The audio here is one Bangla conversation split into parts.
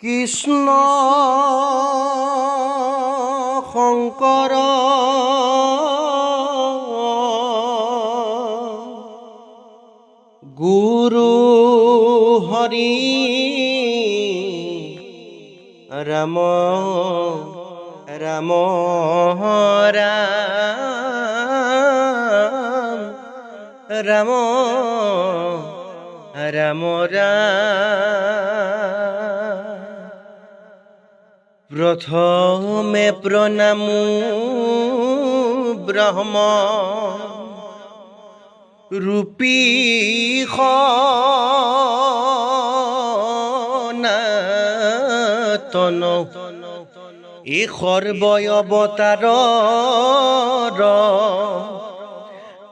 কৃষ্ণ শংকৰ গুৰু হৰি ৰাম ৰাম ৰাম রাম প্রথমে প্রণামু ব্রহ্ম রূপী সনাতন এই সর্বয় অবতার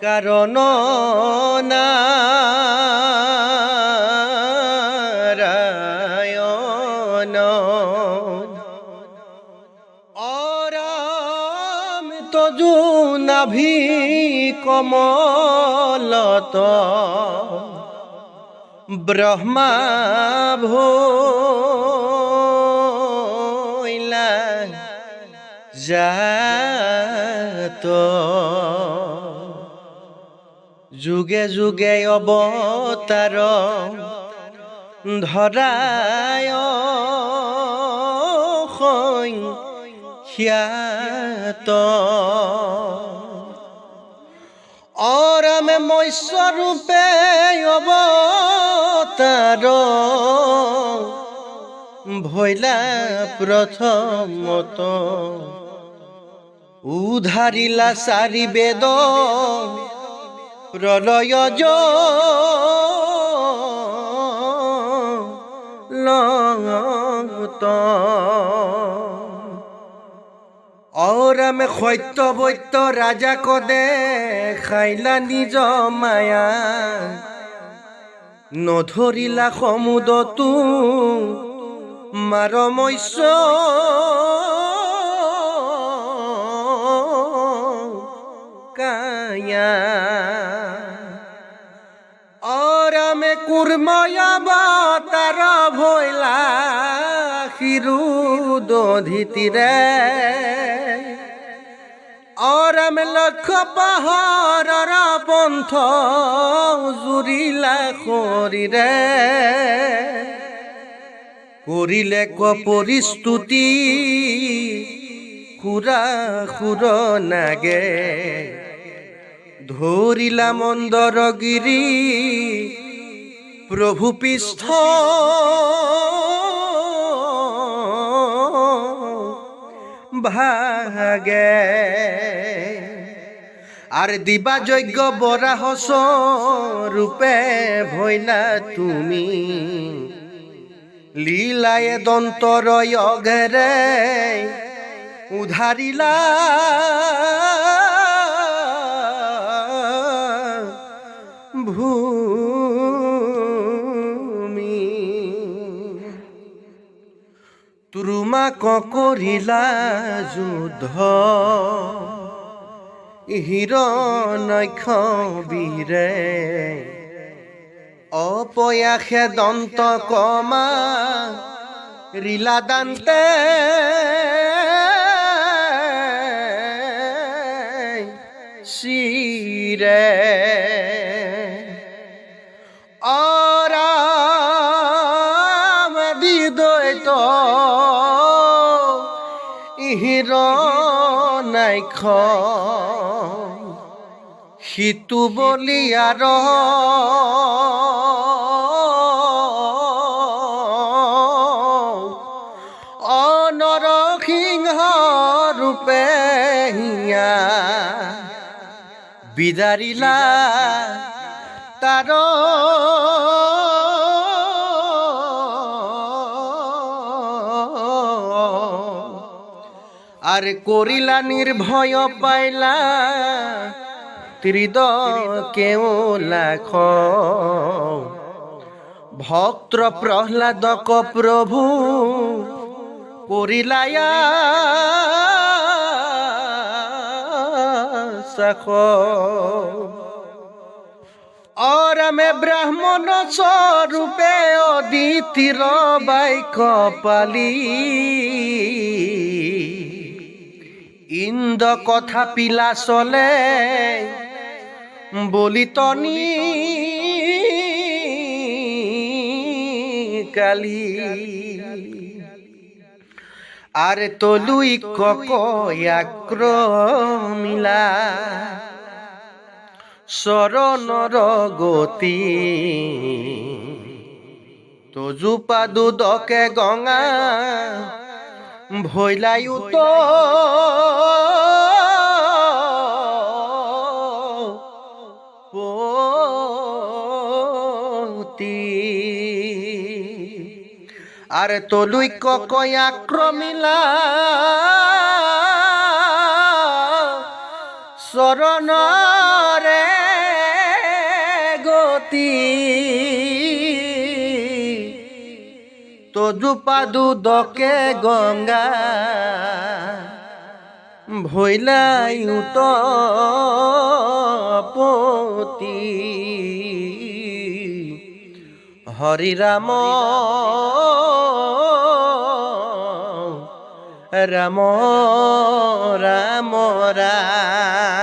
কারণ নারায়ণ অরাম তজু নাভি কমলত ব্রহ্মা ভৈলা জাত যুগে যুগে অবতার ধরায় খ্যাত অরামে মৎস্য রূপে অবতার ভৈলা প্রথমত উধারিলা চারি বেদ প্রলয় জগত অরামে সত্য বৈত্য রাজা কদে খাইলা নিজ মায়া নধৰিলা সমুদতো মাৰ মৎস্য কায়া অরামে কুর্ময়াবতার ভৈলা ক্ষীরোদধিতিরে অরামে লক্ষ্য পাহাড়ৰ পন্থ জুৰিলা শৰীৰে কৰিলে ক পৰিস্তুতি খুৰা খুৰ নাগে ধৰিলা মন্দৰগিৰি প্রভু পৃষ্ঠ ভাগে আর দিবা যজ্ঞ বরাহ রূপে ভৈলা তুমি লীলায় দন্তর অঘেরে উধারিলা ভূমি তুরুমা করিলা যুদ্ধ হিরণ্যক্ষ বীরে অপয়াসে দন্ত কমা রিলা দান্তে শিরে অরাম দিদৈত হিরণ্যক্ষ সিতু বলিয়ার নরসিংহ রূপে হিয়া বিদারিলা তার আর করিলা নির্ভয় পাইলা ত্রিদ কেউ লাখ ভক্ত প্রহ্লাদক প্রভু করিলায়া শাখ অরামে ব্রাহ্মণ স্বরূপে অদিতির বাই কপালি ইন্দ কথা পিলা চলে বলি তনি কালি আরে তলুই কক্রমিলা শরণর গতি তজু পাদু দকে গঙা ভৈলায়ু তো আরে তলুই ককয়া ক্রমিলা শরণরে গতি তজু পাদু দকে গঙ্গা ভৈলায়ু তো পতি হরি রাম রাম রাম রাম